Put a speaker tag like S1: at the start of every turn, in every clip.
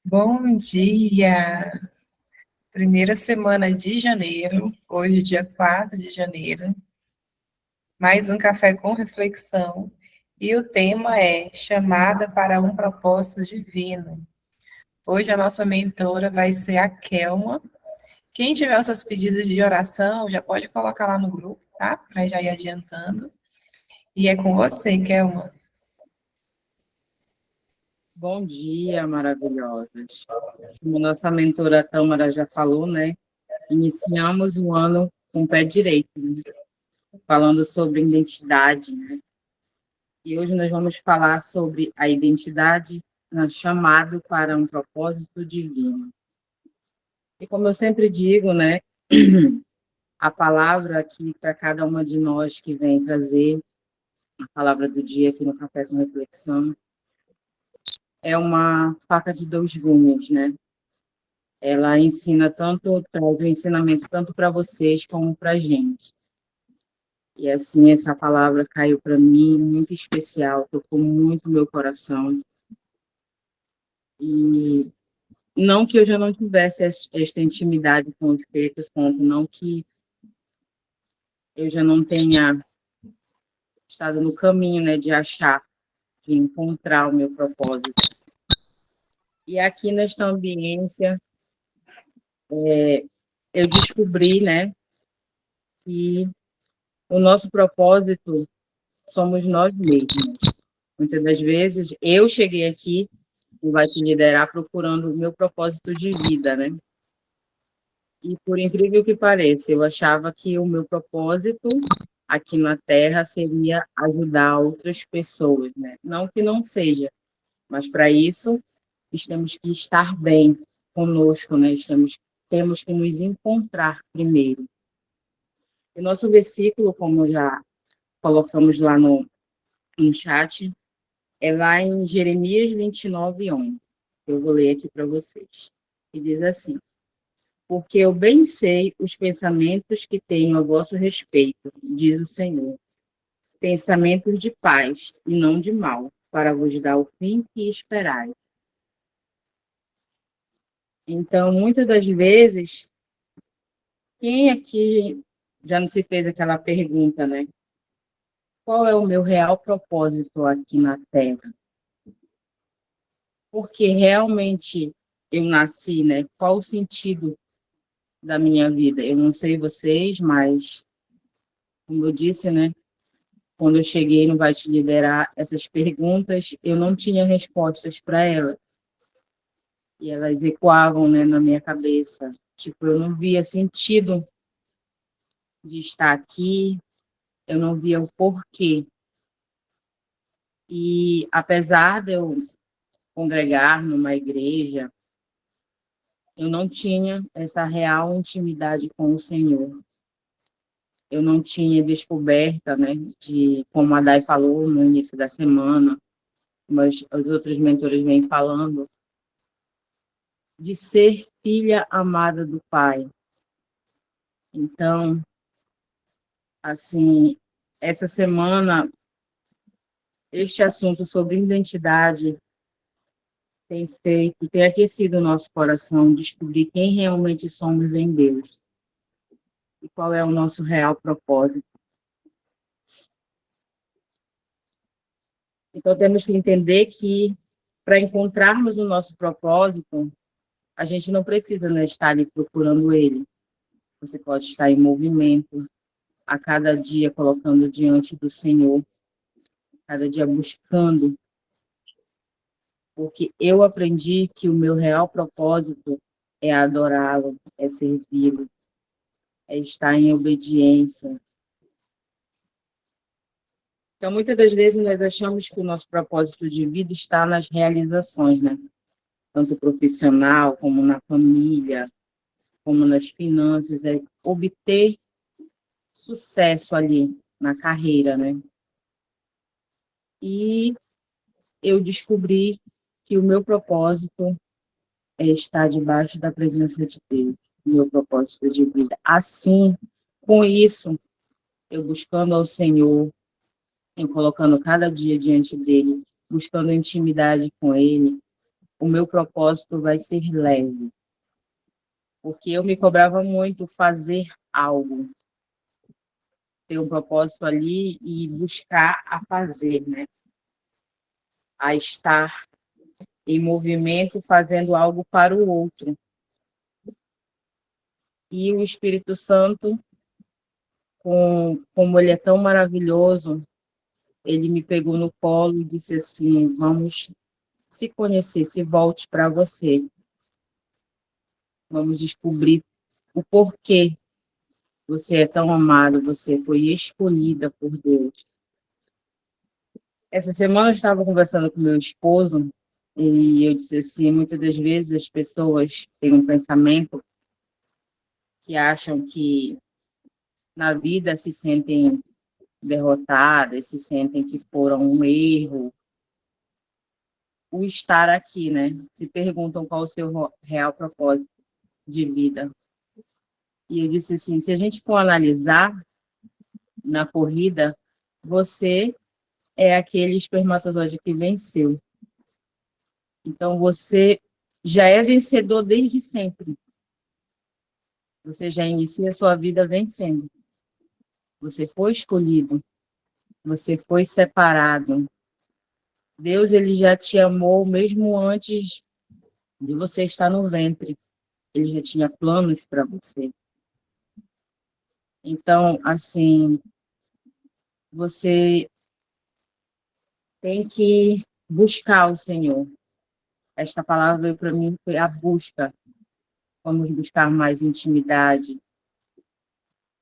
S1: Bom dia! Primeira semana de janeiro, hoje, dia 4 de janeiro. Mais um café com reflexão. E o tema é Chamada para um Propósito Divino. Hoje a nossa mentora vai ser a Kelma. Quem tiver os seus pedidos de oração, já pode colocar lá no grupo, tá? Para já ir adiantando. E é com você, Kelma.
S2: Bom dia, maravilhosas. Como nossa mentora Tâmara já falou, né? Iniciamos o ano com o pé direito, né? Falando sobre identidade, né? E hoje nós vamos falar sobre a identidade chamado para um propósito divino. E como eu sempre digo, né? A palavra aqui para cada uma de nós que vem trazer a palavra do dia aqui no Café com Reflexão é uma faca de dois gumes, né? Ela ensina tanto, traz o ensinamento tanto para vocês como para a gente. E assim, essa palavra caiu para mim muito especial, tocou muito meu coração. E não que eu já não tivesse esta intimidade com o Espírito Santo, não que eu já não tenha estado no caminho, né, de achar, de encontrar o meu propósito. E aqui nesta ambiência, eu descobri, né, que o nosso propósito somos nós mesmos. Muitas das vezes, eu cheguei aqui e vai te liderar procurando o meu propósito de vida, né? E por incrível que pareça, eu achava que o meu propósito aqui na Terra seria ajudar outras pessoas, né? Não que não seja, mas para isso temos que estar bem conosco, né? Temos que nos encontrar primeiro. O nosso versículo, como já colocamos lá no chat, é lá em Jeremias 29:11. Eu vou ler aqui para vocês. E diz assim: Porque eu bem sei os pensamentos que tenho a vosso respeito, diz o Senhor, pensamentos de paz e não de mal, para vos dar o fim que esperais. Então, muitas das vezes, quem aqui já não se fez aquela pergunta, né? Qual é o meu real propósito aqui na Terra? Porque realmente eu nasci, né? Qual o sentido da minha vida? Eu não sei vocês, mas, como eu disse, né? Quando eu cheguei no Vai Te Liderar, essas perguntas, eu não tinha respostas para elas. E elas ecoavam, né, na minha cabeça. Tipo, eu não via sentido de estar aqui, eu não via o porquê. E apesar de eu congregar numa igreja, eu não tinha essa real intimidade com o Senhor. Eu não tinha descoberta, né, de, como a Day falou no início da semana, mas os outros mentores vêm falando, de ser filha amada do Pai. Então, assim, essa semana, este assunto sobre identidade tem aquecido o nosso coração, descobrir quem realmente somos em Deus e qual é o nosso real propósito. Então, temos que entender que, para encontrarmos o nosso propósito, a gente não precisa, né, estar ali procurando ele. Você pode estar em movimento, a cada dia colocando diante do Senhor, cada dia buscando, porque eu aprendi que o meu real propósito é adorá-lo, é servi-lo, é estar em obediência. Então, muitas das vezes nós achamos que o nosso propósito de vida está nas realizações, né? Tanto profissional, como na família, como nas finanças, é obter sucesso ali na carreira, né? E eu descobri que o meu propósito é estar debaixo da presença de Deus, meu propósito de vida. Assim, com isso, eu buscando ao Senhor, eu colocando cada dia diante dele, buscando intimidade com ele, o meu propósito vai ser leve. Porque eu me cobrava muito fazer algo, ter um propósito ali e buscar a fazer, né? A estar em movimento fazendo algo para o outro. E o Espírito Santo, como ele é tão maravilhoso, ele me pegou no colo e disse assim: vamos se conhecer, se volte para você. Vamos descobrir o porquê você é tão amado, você foi escolhida por Deus. Essa semana eu estava conversando com meu esposo e eu disse assim: muitas das vezes as pessoas têm um pensamento que acham que na vida se sentem derrotadas, se sentem que foram um erro, o estar aqui, né? Se perguntam qual o seu real propósito de vida. E eu disse assim: se a gente for analisar na corrida, você é aquele espermatozoide que venceu. Então, você já é vencedor desde sempre. Você já inicia a sua vida vencendo. Você foi escolhido. Você foi separado. Deus, ele já te amou mesmo antes de você estar no ventre. Ele já tinha planos para você. Então, assim, você tem que buscar o Senhor. Esta palavra veio para mim, foi a busca. Vamos buscar mais intimidade,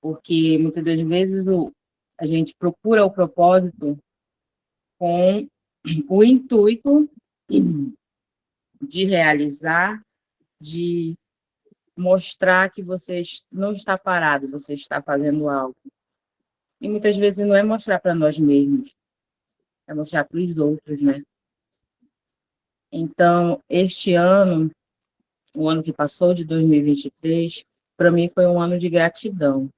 S2: porque muitas das vezes a gente procura o propósito com o intuito de realizar, de mostrar que você não está parado, você está fazendo algo. E muitas vezes não é mostrar para nós mesmos, é mostrar para os outros, né? Então, este ano, o ano que passou, de 2023, para mim foi um ano de gratidão,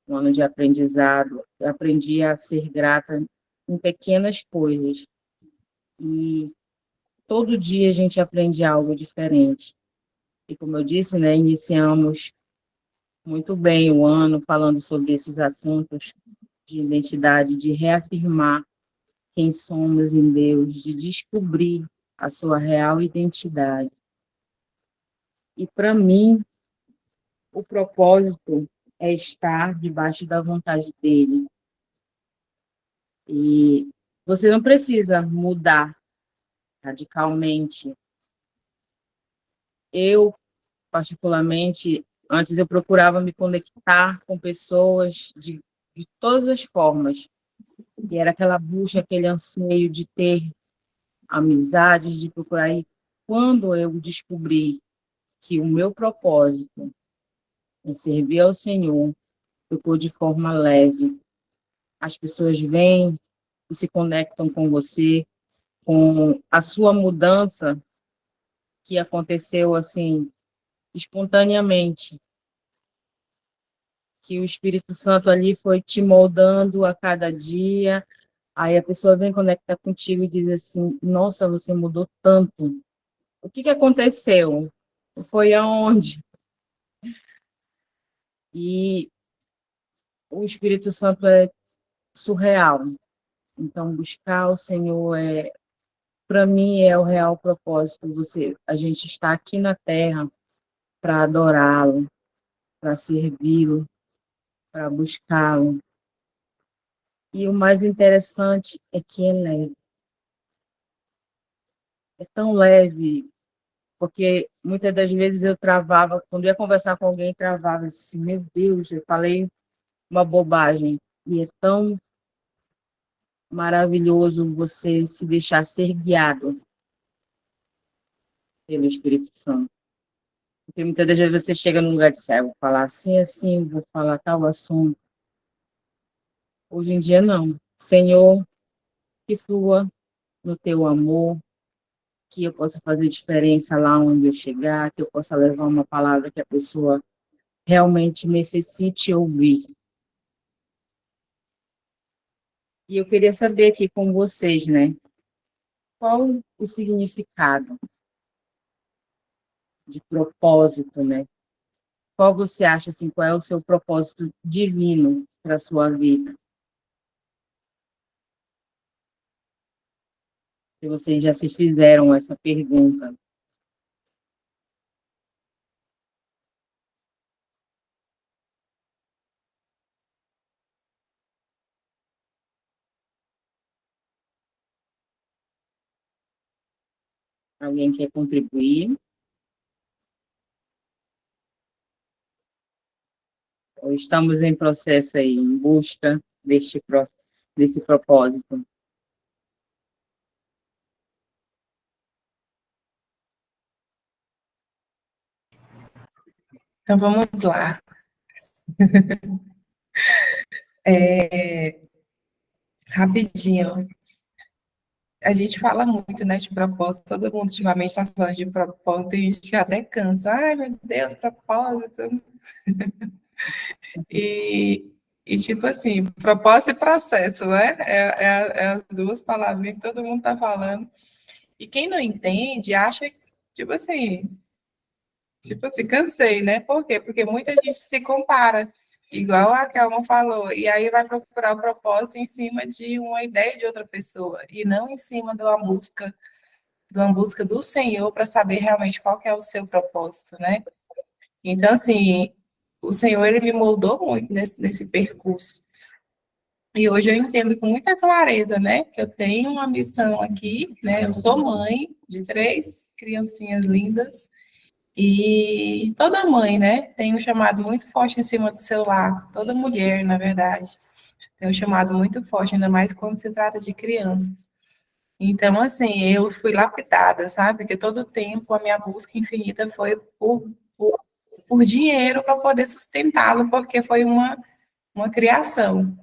S2: um ano de aprendizado. Eu aprendi a ser grata em pequenas coisas. E todo dia a gente aprende algo diferente. E como eu disse, né, iniciamos muito bem o ano falando sobre esses assuntos de identidade, de reafirmar quem somos em Deus, de descobrir a sua real identidade. E para mim, o propósito é estar debaixo da vontade dele. E você não precisa mudar radicalmente. Eu, particularmente, antes eu procurava me conectar com pessoas de todas as formas. E era aquela busca, aquele anseio de ter amizades, de procurar. E quando eu descobri que o meu propósito é servir ao Senhor, ficou de forma leve. As pessoas vêm e se conectam com você, com a sua mudança que aconteceu assim espontaneamente, que o Espírito Santo ali foi te moldando a cada dia. Aí a pessoa vem conectar contigo e diz assim: nossa, você mudou tanto. O que aconteceu? Foi aonde? E o Espírito Santo é surreal. Então, buscar o Senhor para mim, é o real propósito. A gente está aqui na Terra para adorá-lo, para servi-lo, para buscá-lo. E o mais interessante é que é leve. É tão leve, porque muitas das vezes eu travava, quando eu ia conversar com alguém, travava assim: meu Deus, eu falei uma bobagem. E é tão maravilhoso você se deixar ser guiado pelo Espírito Santo. Porque muitas das vezes você chega num lugar de céu, vou falar assim, assim, vou falar tal assunto. Hoje em dia, não. Senhor, que flua no teu amor, que eu possa fazer diferença lá onde eu chegar, que eu possa levar uma palavra que a pessoa realmente necessite ouvir. E eu queria saber aqui com vocês, né? qual o significado de propósito, né? Qual você acha, assim, qual é o seu propósito divino para a sua vida? Se vocês já se fizeram essa pergunta. Alguém quer contribuir? Ou estamos em processo aí, em busca desse propósito?
S1: Então, vamos lá. Rapidinho. A gente fala muito, né, de propósito. Todo mundo ultimamente está falando de propósito. Tem gente que até cansa. Ai, meu Deus, propósito. E, tipo assim, propósito e processo, né? É as duas palavrinhas que todo mundo está falando. E quem não entende, acha, tipo assim, cansei, né? Por quê? Porque muita gente se compara, igual a Kelma falou, e aí vai procurar o propósito em cima de uma ideia de outra pessoa, e não em cima de uma busca do Senhor para saber realmente qual que é o seu propósito, né? Então, assim, o Senhor, ele me moldou muito nesse percurso. E hoje eu entendo com muita clareza, né, que eu tenho uma missão aqui, né? Eu sou mãe de 3 criancinhas lindas, e toda mãe, né, tem um chamado muito forte em cima do seu lar. Toda mulher, na verdade, tem um chamado muito forte, ainda mais quando se trata de crianças. Então, assim, eu fui lapidada, sabe? Porque todo o tempo a minha busca infinita foi por, por dinheiro para poder sustentá-lo, porque foi uma criação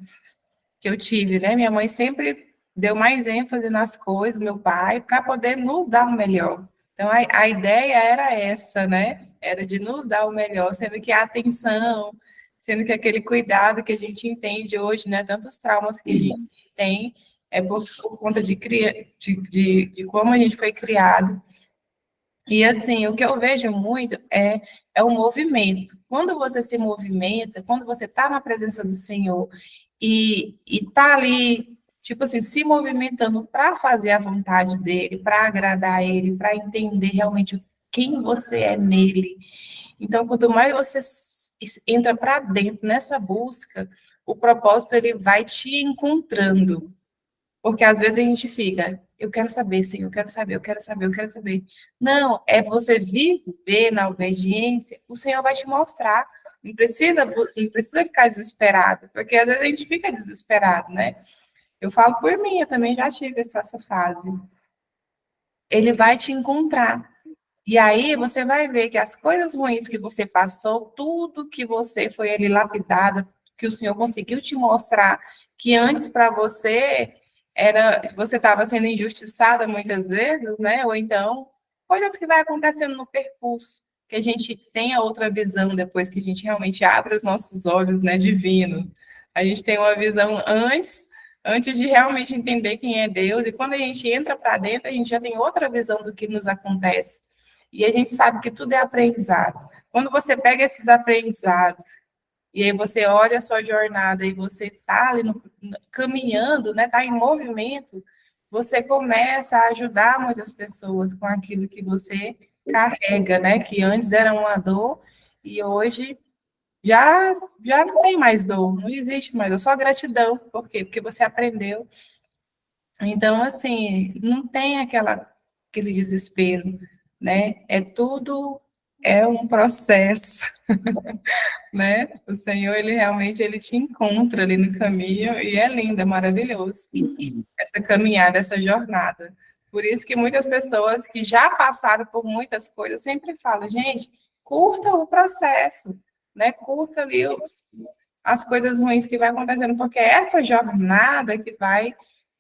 S1: que eu tive, né? Minha mãe sempre deu mais ênfase nas coisas, meu pai, para poder nos dar o melhor. Então, a ideia era essa, né? Era de nos dar o melhor, sendo que a atenção, sendo que aquele cuidado que a gente entende hoje, né? Tantos traumas que a gente tem, é por conta de como a gente foi criado. E assim, o que eu vejo muito é o movimento. Quando você se movimenta, quando você está na presença do Senhor e está ali, tipo assim, se movimentando para fazer a vontade dele, para agradar ele, para entender realmente quem você é nele. Então, quanto mais você entra para dentro nessa busca, o propósito ele vai te encontrando. Porque às vezes a gente fica, eu quero saber, Senhor, eu quero saber, eu quero saber, eu quero saber. Não, é você viver na obediência, o Senhor vai te mostrar. Não precisa ficar desesperado, porque às vezes a gente fica desesperado, né? Eu falo por mim, eu também já tive essa fase. Ele vai te encontrar. E aí você vai ver que as coisas ruins que você passou, tudo que você foi ali lapidada, que o Senhor conseguiu te mostrar, que antes para você você estava sendo injustiçada muitas vezes, né? Ou então coisas que vai acontecendo no percurso, que a gente tenha outra visão depois que a gente realmente abre os nossos olhos, né, divino. A gente tem uma visão antes de realmente entender quem é Deus, e quando a gente entra para dentro, a gente já tem outra visão do que nos acontece. E a gente sabe que tudo é aprendizado. Quando você pega esses aprendizados e aí você olha a sua jornada e você está ali caminhando, né, está em movimento, você começa a ajudar muitas pessoas com aquilo que você carrega, né, que antes era uma dor e hoje já não tem mais dor, não existe mais dor, só gratidão. Por quê? Porque você aprendeu. Então, assim, não tem aquele desespero, né? É um processo, né? O Senhor, ele realmente, ele te encontra ali no caminho e é lindo, é maravilhoso essa caminhada, essa jornada. Por isso que muitas pessoas que já passaram por muitas coisas sempre falam, gente, curta o processo, né? Curta ali as coisas ruins que vai acontecendo, porque é essa jornada que vai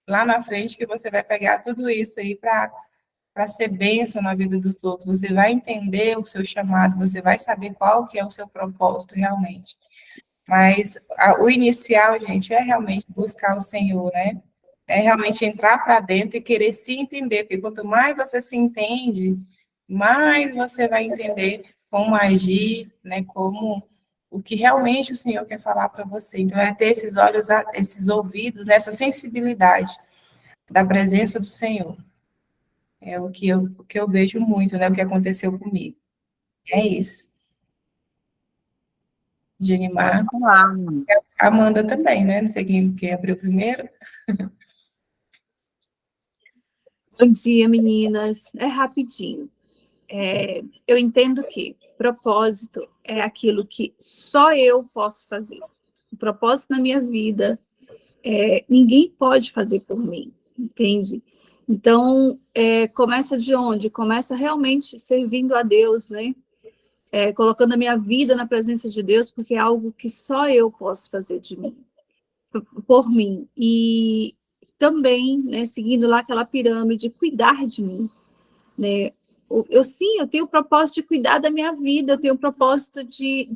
S1: lá na frente que você vai pegar tudo isso aí para ser bênção na vida dos outros. Você vai entender o seu chamado, você vai saber qual que é o seu propósito realmente. Mas o inicial, gente, é realmente buscar o Senhor, né? É realmente entrar para dentro e querer se entender, porque quanto mais você se entende, mais você vai entender como agir, né, como o que realmente o Senhor quer falar para você. Então, é ter esses olhos, esses ouvidos, nessa sensibilidade da presença do Senhor. É o que eu vejo muito, né, o que aconteceu comigo. É isso.
S2: Pode
S1: Genimar.
S2: falar, mano.
S1: Amanda também, né? Não sei quem abriu primeiro.
S3: Bom dia, meninas. É rapidinho. Eu entendo que propósito é aquilo que só eu posso fazer. O propósito na minha vida, ninguém pode fazer por mim, entende? Então, começa de onde? Começa realmente servindo a Deus, né? Colocando a minha vida na presença de Deus, porque é algo que só eu posso fazer de mim, por mim. E também, né, seguindo lá aquela pirâmide, cuidar de mim, né? Sim, eu tenho o propósito de cuidar da minha vida, eu tenho o propósito de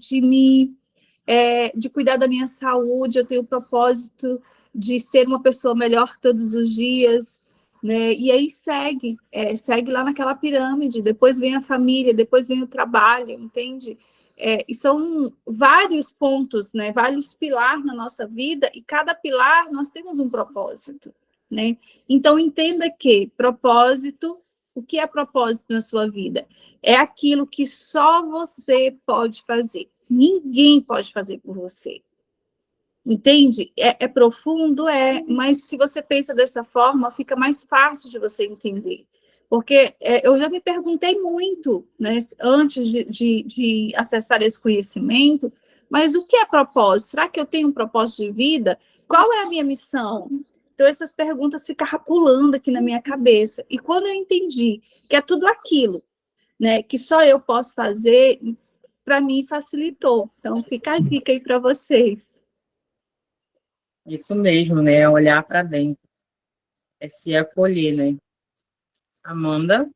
S3: cuidar da minha saúde, eu tenho o propósito de ser uma pessoa melhor todos os dias, né? E aí segue lá naquela pirâmide, depois vem a família, depois vem o trabalho, entende? E são vários pontos, né? Vários pilares na nossa vida, e cada pilar nós temos um propósito, né? Então, entenda que propósito, o que é propósito na sua vida? É aquilo que só você pode fazer. Ninguém pode fazer por você. Entende? É profundo, mas se você pensa dessa forma, fica mais fácil de você entender. Porque eu já me perguntei muito, né, antes de acessar esse conhecimento, mas o que é propósito? Será que eu tenho um propósito de vida? Qual é a minha missão? Então, essas perguntas ficaram pulando aqui na minha cabeça. E quando eu entendi que é tudo aquilo, né, que só eu posso fazer, para mim facilitou. Então, fica a dica aí para vocês.
S2: Isso mesmo, né? É olhar para dentro, é se acolher, né? Amanda?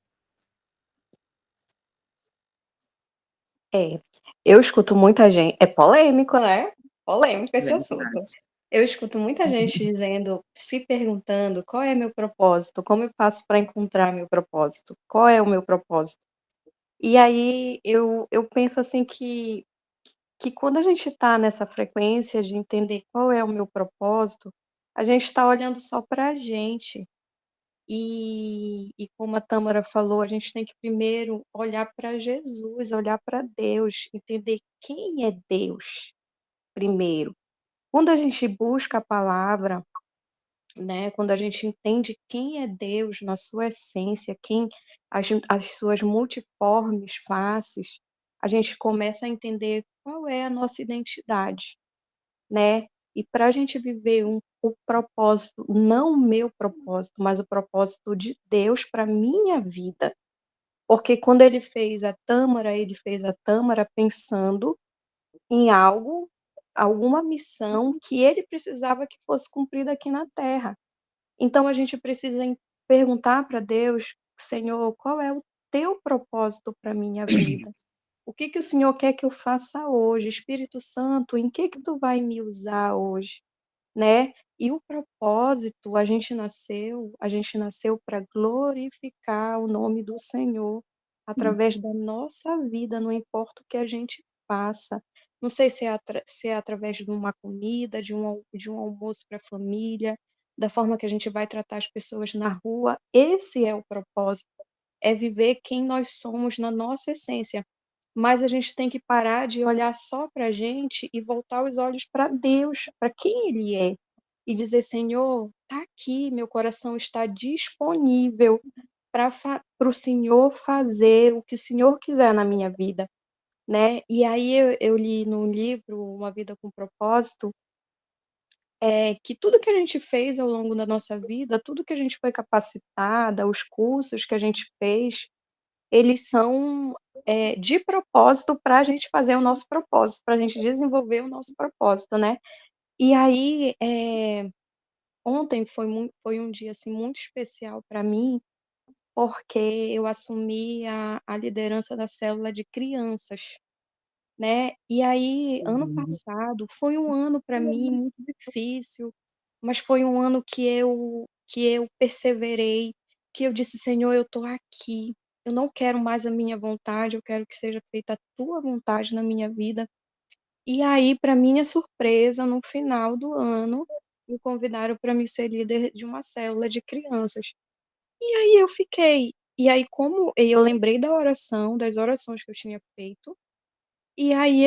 S4: Eu escuto muita gente. É polêmico, né? Polêmico esse assunto.
S2: Verdade.
S4: Eu escuto muita gente dizendo, se perguntando qual é meu propósito, como eu faço para encontrar meu propósito, qual é o meu propósito. E aí eu penso assim que quando a gente está nessa frequência de entender qual é o meu propósito, a gente está olhando só para a gente. E como a Tâmara falou, a gente tem que primeiro olhar para Jesus, olhar para Deus, entender quem é Deus primeiro. Quando a gente busca a palavra, né, quando a gente entende quem é Deus na sua essência, as suas multiformes faces, a gente começa a entender qual é a nossa identidade, né? E para a gente viver o propósito, não o meu propósito, mas o propósito de Deus para minha vida. Porque quando ele fez a Tâmara pensando em algo, alguma missão que ele precisava que fosse cumprida aqui na Terra. Então a gente precisa perguntar para Deus, Senhor, qual é o teu propósito para minha vida? O que que o Senhor quer que eu faça hoje? Espírito Santo, em que tu vai me usar hoje? Né? E o propósito, a gente nasceu para glorificar o nome do Senhor através da nossa vida, não importa o que a gente faça. Não sei se é através de uma comida, de um almoço para a família, da forma que a gente vai tratar as pessoas na rua. Esse é o propósito, é viver quem nós somos na nossa essência. Mas a gente tem que parar de olhar só para a gente e voltar os olhos para Deus, para quem Ele é. E dizer, Senhor, está aqui, meu coração está disponível para o Senhor fazer o que o Senhor quiser na minha vida, né? E aí eu li no livro Uma Vida com Propósito, que tudo que a gente fez ao longo da nossa vida, tudo que a gente foi capacitada, os cursos que a gente fez, eles são de propósito para a gente fazer o nosso propósito, para a gente desenvolver o nosso propósito, né? E aí, ontem foi um dia assim, muito especial para mim, porque eu assumi a liderança da célula de crianças, né? E aí, ano
S2: Uhum.
S4: passado, foi um ano para mim muito difícil, mas foi um ano que eu perseverei, que eu disse: Senhor, eu estou aqui, eu não quero mais a minha vontade, eu quero que seja feita a tua vontade na minha vida. E aí, para minha surpresa, no final do ano, me convidaram para me ser líder de uma célula de crianças. E aí eu fiquei. E aí, como eu lembrei da oração, das orações que eu tinha feito, e aí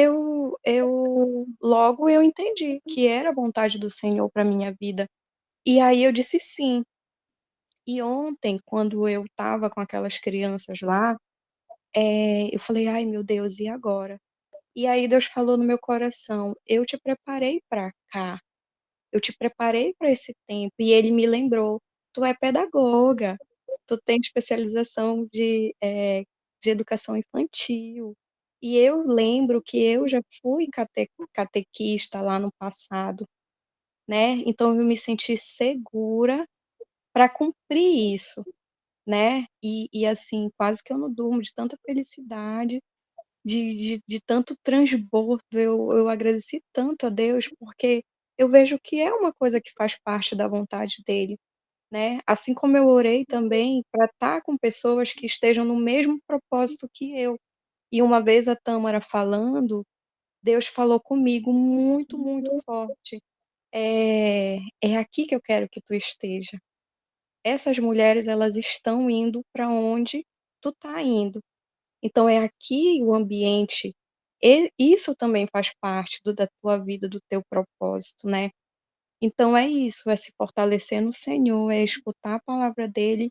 S4: logo eu entendi que era a vontade do Senhor para minha vida. E aí eu disse sim. E ontem, quando eu estava com aquelas crianças lá, eu falei: ai meu Deus, e agora? E aí Deus falou no meu coração: eu te preparei para cá, eu te preparei para esse tempo. E ele me lembrou: tu é pedagoga, tu tem especialização de educação infantil. E eu lembro que eu já fui catequista lá no passado, né? Então eu me senti segura para cumprir isso, né? E assim, quase que eu não durmo de tanta felicidade, de tanto transbordo. Eu agradeci tanto a Deus, porque eu vejo que é uma coisa que faz parte da vontade dele, né? Assim como eu orei também para estar com pessoas que estejam no mesmo propósito que eu. E uma vez a Tâmara falando, Deus falou comigo muito, muito forte. É aqui que eu quero que tu esteja. Essas mulheres, elas estão indo para onde tu tá indo. Então é aqui o ambiente. E isso também faz parte da tua vida, do teu propósito, né? Então é isso, é se fortalecer no Senhor, é escutar a palavra dele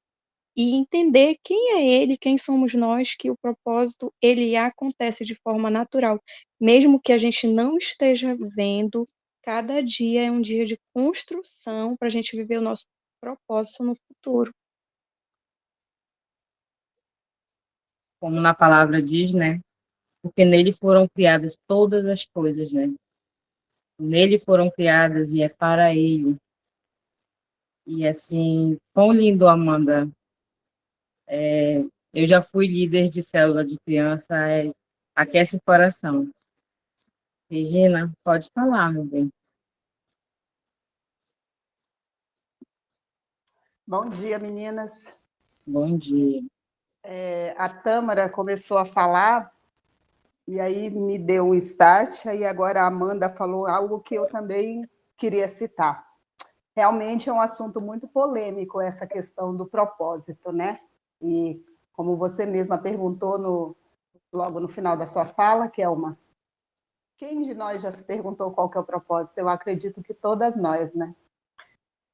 S4: e entender quem é ele, quem somos nós, que o propósito ele acontece de forma natural, mesmo que a gente não esteja vendo. Cada dia é um dia de construção para a gente viver o nosso propósito no futuro.
S2: Como na palavra diz, né? Porque nele foram criadas todas as coisas, né? Nele foram criadas e é para ele. E assim, tão lindo, Amanda. Eu já fui líder de célula de criança, aquece o coração. Regina, pode falar, meu bem.
S5: Bom dia, meninas.
S2: Bom dia.
S5: A Tâmara começou a falar e aí me deu um start, aí agora a Amanda falou algo que eu também queria citar. Realmente é um assunto muito polêmico essa questão do propósito, né? E como você mesma perguntou logo no final da sua fala, Kelma, quem de nós já se perguntou qual que é o propósito? Eu acredito que todas nós, né?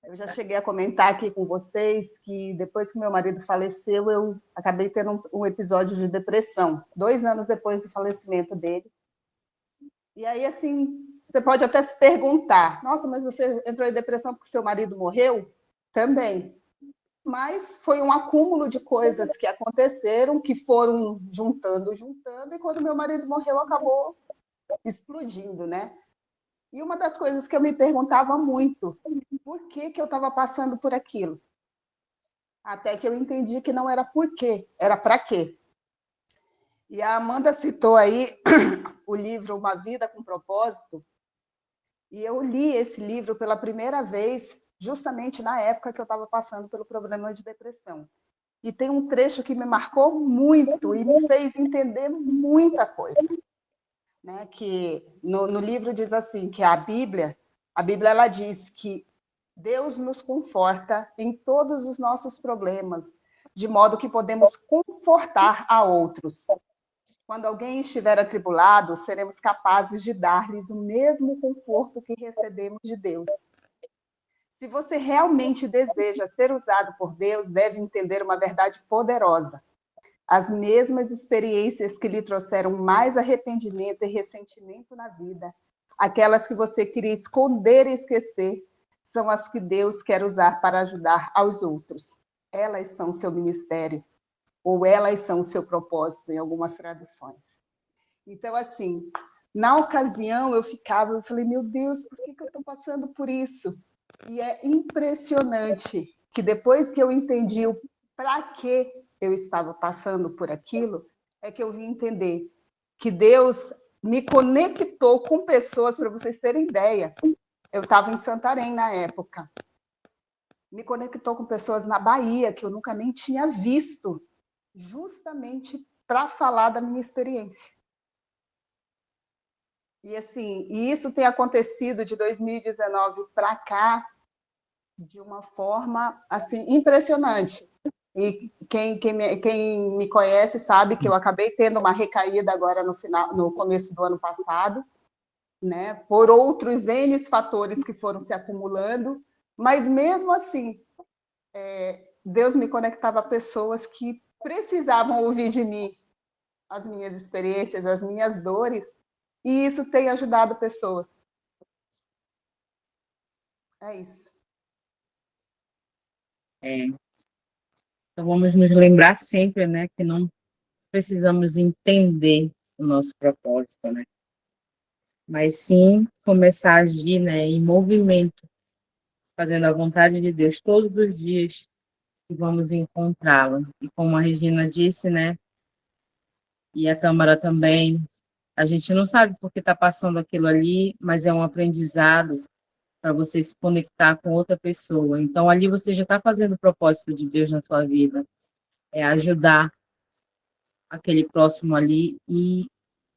S5: Eu já cheguei a comentar aqui com vocês que depois que meu marido faleceu, eu acabei tendo um episódio de depressão, 2 anos depois do falecimento dele. E aí, assim, você pode até se perguntar, nossa, mas você entrou em depressão porque seu marido morreu? Também. Mas foi um acúmulo de coisas que aconteceram, que foram juntando, e quando meu marido morreu, acabou explodindo, né? E uma das coisas que eu me perguntava muito, por que eu estava passando por aquilo? Até que eu entendi que não era por quê, era para quê. E a Amanda citou aí o livro Uma Vida com Propósito, e eu li esse livro pela primeira vez justamente na época que eu estava passando pelo problema de depressão. E tem um trecho que me marcou muito e me fez entender muita coisa. Né, que no livro diz assim, que a Bíblia ela diz que Deus nos conforta em todos os nossos problemas, de modo que podemos confortar a outros. Quando alguém estiver atribulado, seremos capazes de dar-lhes o mesmo conforto que recebemos de Deus. Se você realmente deseja ser usado por Deus, deve entender uma verdade poderosa. As mesmas experiências que lhe trouxeram mais arrependimento e ressentimento na vida, aquelas que você queria esconder e esquecer, são as que Deus quer usar para ajudar aos outros. Elas são seu ministério, ou elas são seu propósito, em algumas traduções. Então, assim, na ocasião eu falei, meu Deus, por que eu estou passando por isso? E é impressionante que depois que eu entendi o para que eu estava passando por aquilo, é que eu vim entender que Deus me conectou com pessoas, para vocês terem ideia. eu estava em Santarém na época. Me conectou com pessoas na Bahia que eu nunca nem tinha visto, justamente para falar da minha experiência. E assim, isso tem acontecido de 2019 para cá de uma forma assim impressionante. E quem me conhece sabe que eu acabei tendo uma recaída agora no começo do ano passado, né? Por outros N fatores que foram se acumulando, mas mesmo assim, Deus me conectava a pessoas que precisavam ouvir de mim as minhas experiências, as minhas dores, e isso tem ajudado pessoas. É isso.
S2: Então vamos nos lembrar sempre, né, que não precisamos entender o nosso propósito, né? Mas sim começar a agir, né, em movimento, fazendo a vontade de Deus todos os dias e vamos encontrá-lo. E como a Regina disse, né, e a Tâmara também, a gente não sabe por que está passando aquilo ali, mas é um aprendizado para você se conectar com outra pessoa. Então ali você já está fazendo o propósito de Deus na sua vida, é ajudar aquele próximo ali e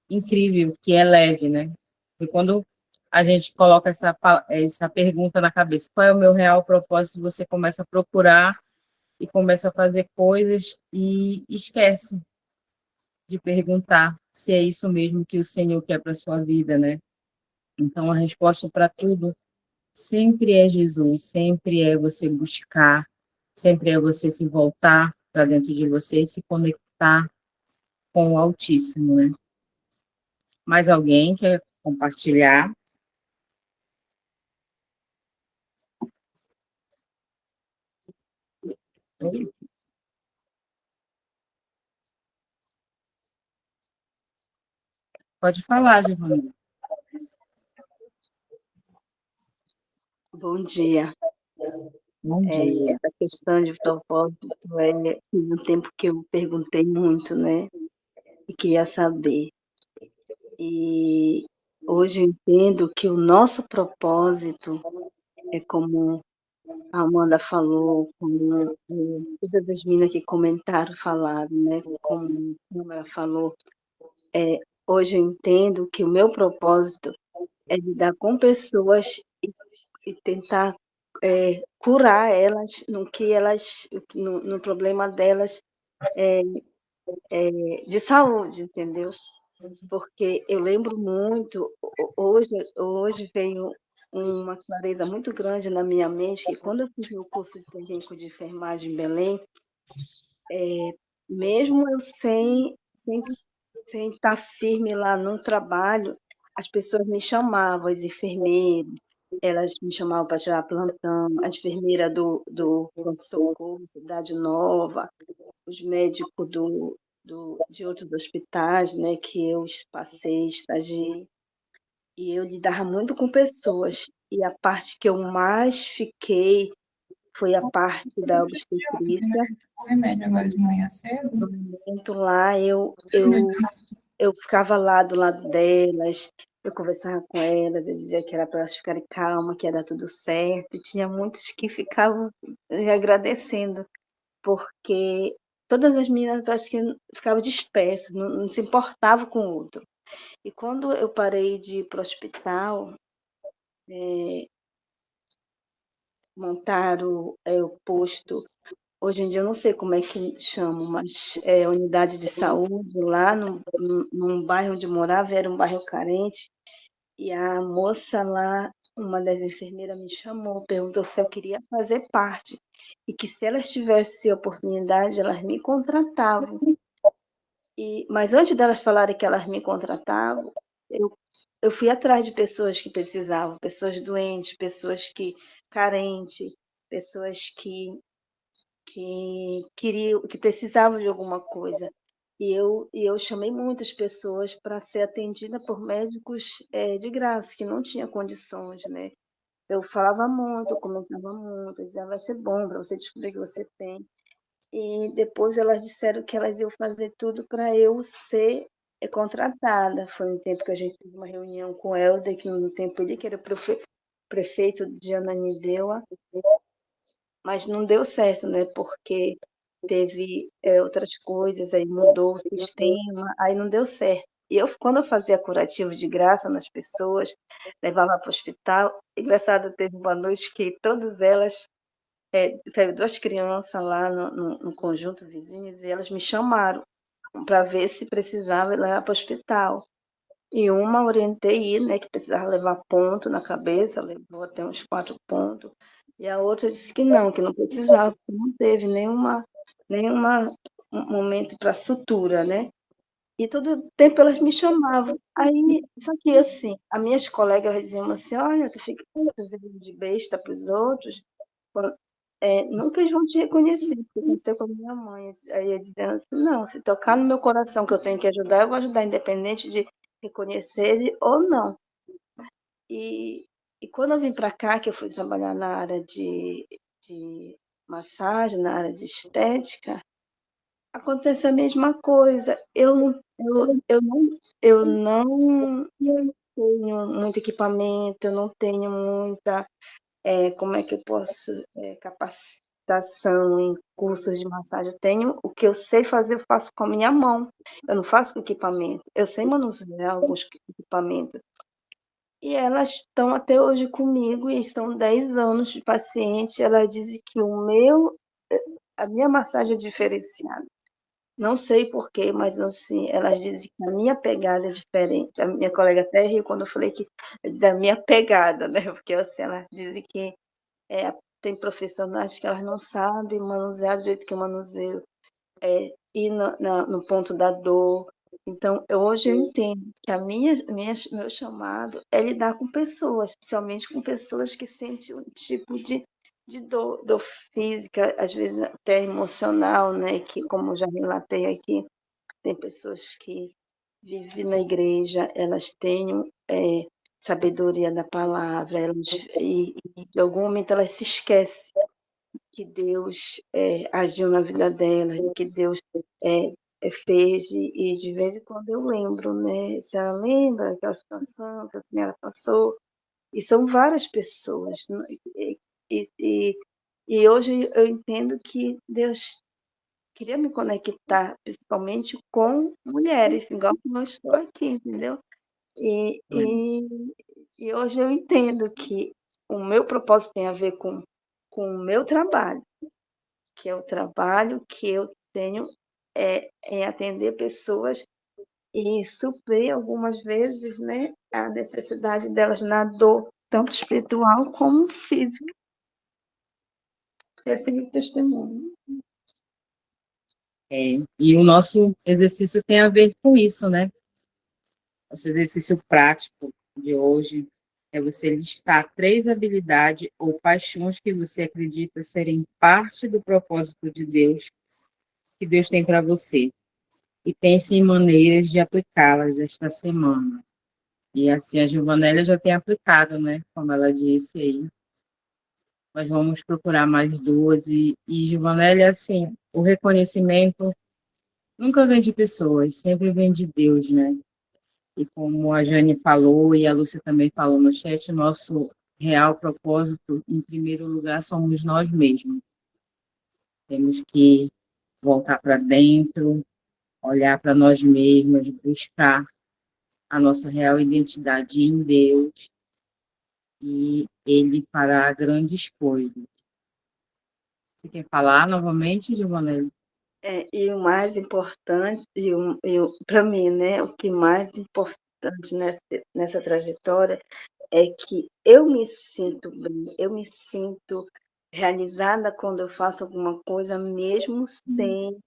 S2: incrível, que é leve, né? E quando a gente coloca essa pergunta na cabeça, qual é o meu real propósito, você começa a procurar e começa a fazer coisas e esquece de perguntar se é isso mesmo que o Senhor quer para a sua vida, né? Então, a resposta para tudo sempre é Jesus, sempre é você buscar, sempre é você se voltar para dentro de você e se conectar com o Altíssimo, né? Mais alguém quer compartilhar? Pode falar, Giovanni.
S6: Bom dia.
S2: Bom dia.
S6: Essa questão de propósito um tempo que eu perguntei muito, né? E queria saber. E hoje eu entendo que o nosso propósito é como a Amanda falou, como todas as meninas que comentaram falaram, né? Como ela falou, hoje eu entendo que o meu propósito é lidar com pessoas e tentar curar elas no problema delas de saúde, entendeu? Porque eu lembro muito, hoje veio uma clareza muito grande na minha mente, que quando eu fiz meu curso de técnico de enfermagem em Belém, mesmo eu sem estar firme lá no trabalho, as pessoas me chamavam, as enfermeiras, elas me chamavam para tirar plantão, a enfermeira do pronto-socorro, Cidade Nova, os médicos de outros hospitais, né, que eu passei, estagiei, e eu lidava muito com pessoas, e a parte que eu mais fiquei foi a parte da obstetrícia.
S1: O remédio agora de manhã cedo?
S6: No momento lá, eu ficava lá do lado delas, eu conversava com elas, eu dizia que era para elas ficarem calmas, que ia dar tudo certo, e tinha muitos que ficavam me agradecendo, porque todas as meninas parece que ficavam dispersas, não se importavam com o outro. E quando eu parei de ir para o hospital, montaram o posto, hoje em dia eu não sei como é que chamam, mas é unidade de saúde lá num bairro onde eu morava, era um bairro carente, e a moça lá, uma das enfermeiras me chamou, perguntou se eu queria fazer parte, e que se elas tivessem oportunidade, elas me contratavam. Mas antes delas falarem que elas me contratavam, eu fui atrás de pessoas que precisavam, pessoas doentes, pessoas carentes, pessoas que precisavam de alguma coisa. E eu chamei muitas pessoas para ser atendida por médicos de graça, que não tinham condições, né? Eu falava muito, eu comentava muito, eu dizia, vai ser bom para você descobrir que você tem. E depois elas disseram que elas iam fazer tudo para eu ser contratada. Foi um tempo que a gente teve uma reunião com o Helder, que no tempo ele que era prefeito de Ananindeua, mas não deu certo, né? Porque teve outras coisas, aí mudou o sistema, aí não deu certo. E quando eu fazia curativo de graça nas pessoas, levava para o hospital, engraçado, teve uma noite que todas elas, teve 2 crianças lá no conjunto vizinhos, e elas me chamaram para ver se precisava levar para o hospital. E uma orientei, né, que precisava levar ponto na cabeça, levou até uns 4 pontos. E a outra disse que não precisava, porque não teve nenhuma momento para sutura, né? E todo tempo elas me chamavam. Aí, só que assim, as minhas colegas diziam assim, olha, tu fica fazendo de besta para os outros, nunca eles vão te reconhecer, porque aconteceu com a minha mãe. Aí eu dizendo assim, não, se tocar no meu coração que eu tenho que ajudar, eu vou ajudar, independente de reconhecer ele ou não. E quando eu vim para cá, que eu fui trabalhar na área de massagem, na área de estética, acontece a mesma coisa. Eu não tenho muito equipamento, eu não tenho muita, como é que eu posso, capacitação em cursos de massagem. Eu tenho o que eu sei fazer, eu faço com a minha mão. Eu não faço com equipamento. Eu sei manusear alguns equipamentos. E elas estão até hoje comigo e são 10 anos de paciente. Ela diz que a minha massagem é diferenciada. Não sei porquê, mas assim, elas dizem que a minha pegada é diferente. A minha colega até riu quando eu falei que eu dizia a minha pegada, né? Porque assim, elas dizem que tem profissionais que elas não sabem manusear do jeito que eu manuseio, ir no ponto da dor. Então, hoje eu entendo que meu chamado é lidar com pessoas, principalmente com pessoas que sentem um tipo de dor física, às vezes até emocional, né? Que, como eu já relatei aqui, tem pessoas que vivem na igreja, elas têm sabedoria da palavra, e em algum momento elas se esquecem que Deus agiu na vida delas, que Deus fez, e de vez em quando eu lembro, né? A senhora lembra aquela situação que a senhora passou? E são várias pessoas, né? E hoje eu entendo que Deus queria me conectar, principalmente com mulheres, igual como eu estou aqui, entendeu? E hoje eu entendo que o meu propósito tem a ver com o meu trabalho, que é o trabalho que eu tenho em atender pessoas e suprir algumas vezes, né, a necessidade delas na dor, tanto espiritual como física. Esse é o meu testemunho.
S2: E o nosso exercício tem a ver com isso, né? Nosso exercício prático de hoje é você listar 3 habilidades ou paixões que você acredita serem parte do propósito de Deus, que Deus tem para você. E pense em maneiras de aplicá-las esta semana. E assim, a Giovanélia já tem aplicado, né? Como ela disse aí. Nós vamos procurar mais 2. E Giovanélia, assim, o reconhecimento nunca vem de pessoas, sempre vem de Deus, né? E como a Jane falou e a Lúcia também falou no chat, nosso real propósito, em primeiro lugar, somos nós mesmos. Temos que voltar para dentro, olhar para nós mesmos, buscar a nossa real identidade em Deus, e Ele fará grandes coisas. Você quer falar novamente, Giovanna?
S6: E o mais importante, para mim, né, o que mais importante nessa trajetória é que eu me sinto bem, eu me sinto realizada quando eu faço alguma coisa, mesmo sem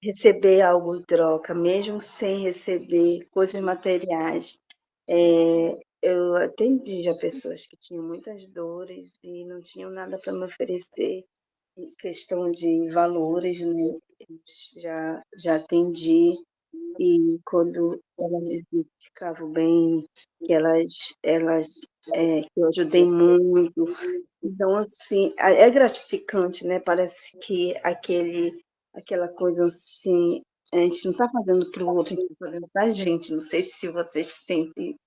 S6: receber algo em troca, mesmo sem receber coisas materiais. Eu atendi já pessoas que tinham muitas dores e não tinham nada para me oferecer, em questão de valores, né? Já atendi, e quando elas diziam que ficavam bem, que eu ajudei muito. Então, assim, é gratificante, né? Parece que aquela coisa assim, a gente não está fazendo para o outro, a gente está fazendo para a gente. Não sei se vocês sentem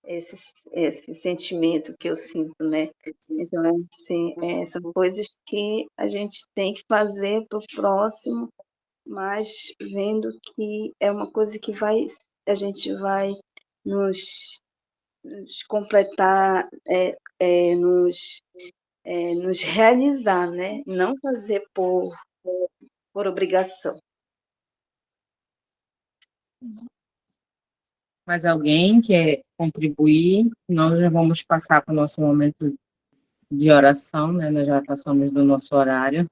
S6: esse sentimento que eu sinto, né? Então, assim, são coisas que a gente tem que fazer para o próximo, mas vendo que é uma coisa que a gente vai nos completar, nos realizar, né? Não fazer por obrigação.
S2: Mais alguém quer contribuir? Nós já vamos passar para o nosso momento de oração, né? Nós já passamos do nosso horário.